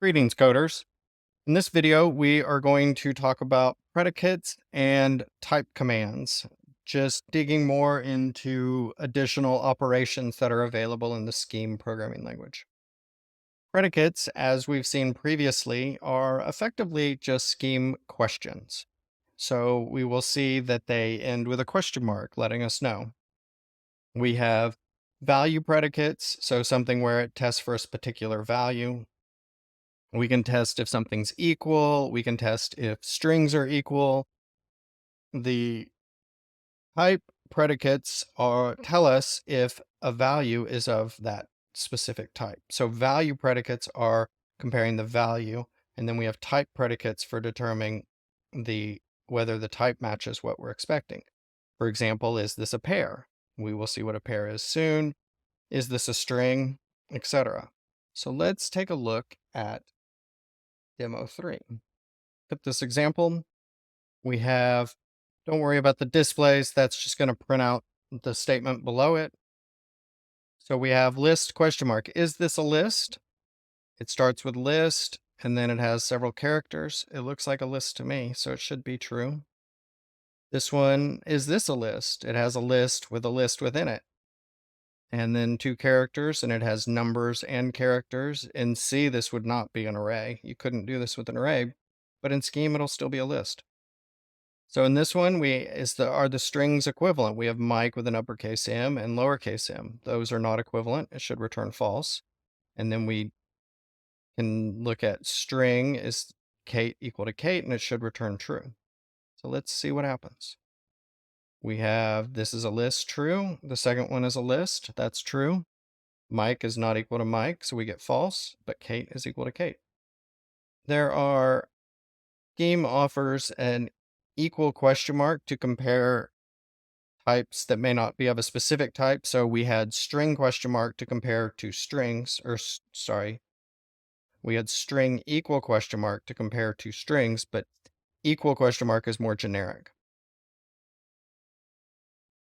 Greetings, coders. In this video, we are going to talk about predicates and type commands, just digging more into additional operations that are available in the Scheme programming language. Predicates, as we've seen previously, are effectively just Scheme questions. So we will see that they end with a question mark, letting us know. We have value predicates, so something where it tests for a particular value. We can test if something's equal. We can test if strings are equal. The type predicates tell us if a value is of that specific type. So value predicates are comparing the value, and then we have type predicates for determining whether the type matches what we're expecting. For example, is this a pair? We will see what a pair is soon. Is this a string, etc. So let's take a look at demo 3. At this example, we have, don't worry about the displays, that's just going to print out the statement below it. So we have list question mark. Is this a list? It starts with list and then it has several characters. It looks like a list to me, so it should be true. This one, is this a list? It has a list with a list within it. And then 2 characters, and it has numbers and characters. In C, this would not be an array. You couldn't do this with an array, but in Scheme, it'll still be a list. So in this one, are the strings equivalent? We have Mike with an uppercase M and lowercase m. Those are not equivalent. It should return false. And then we can look at string is Kate equal to Kate, and it should return true. So let's see what happens. We have this is a list, true. The second one is a list, that's true. Mike is not equal to Mike, so we get false, but Kate is equal to Kate. Scheme offers an equal question mark to compare types that may not be of a specific type. So we had string question mark to compare to strings, we had string equal question mark to compare to strings, but equal question mark is more generic.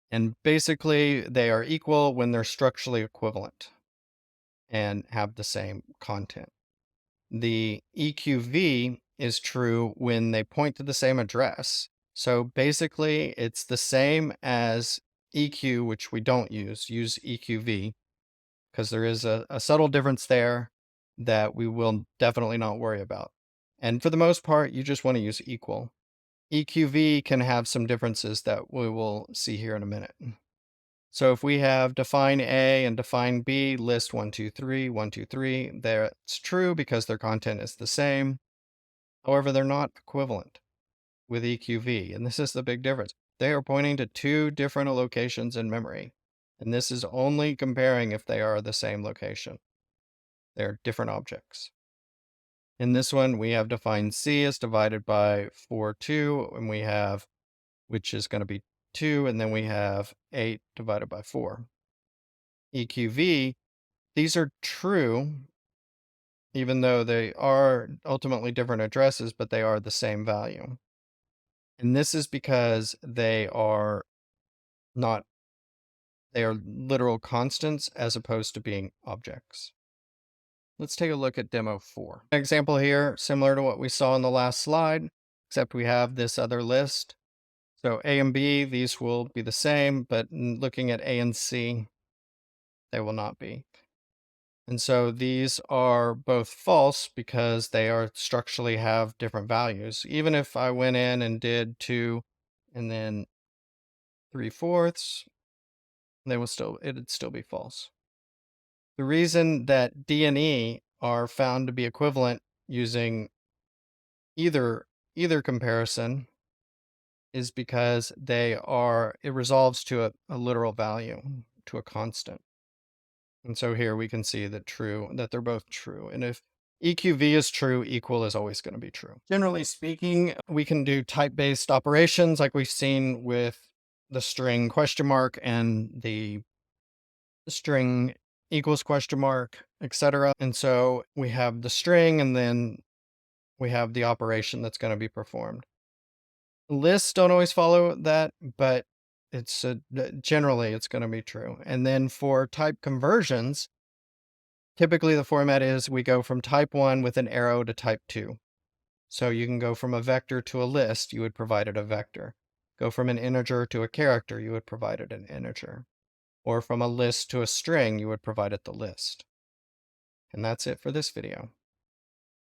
And basically, they are equal when they're structurally equivalent and have the same content. The EQV is true when they point to the same address. So basically, it's the same as EQ, which we don't use EQV, because there is a subtle difference there that we will definitely not worry about. And for the most part, you just want to use equal. EQV can have some differences that we will see here in a minute. So if we have define A and define B, list 1, 2, 3, 1, 2, 3, that's true because their content is the same. However, they're not equivalent with EQV, and this is the big difference. They are pointing to 2 different locations in memory, and this is only comparing if they are the same location. They're different objects. In this one, we have defined C as divided by 4, 2, and we have, which is going to be 2, and then we have 8 divided by 4. EQV, these are true, even though they are ultimately different addresses, but they are the same value. And this is because they are literal constants as opposed to being objects. Let's take a look at demo 4. An example here, similar to what we saw in the last slide, except we have this other list. So A and B, these will be the same, but looking at A and C, they will not be. And so these are both false because they are structurally have different values. Even if I went in and did 2 and then 3/4, it'd still be false. The reason that D and E are found to be equivalent using either comparison is because it resolves to a literal value, to a constant. And so here we can see that they're both true. And if EQV is true, equal is always going to be true. Generally speaking, we can do type-based operations like we've seen with the string question mark and the string equals question mark, etc. And so we have the string and then we have the operation that's going to be performed. Lists don't always follow that, but generally it's going to be true. And then for type conversions, Typically, the format is we go from type 1 with an arrow to type 2. So you can go from a vector to a list, you would provide it a vector. Go from an integer to a character, you would provide it an integer. Or from a list to a string, you would provide it the list. And that's it for this video.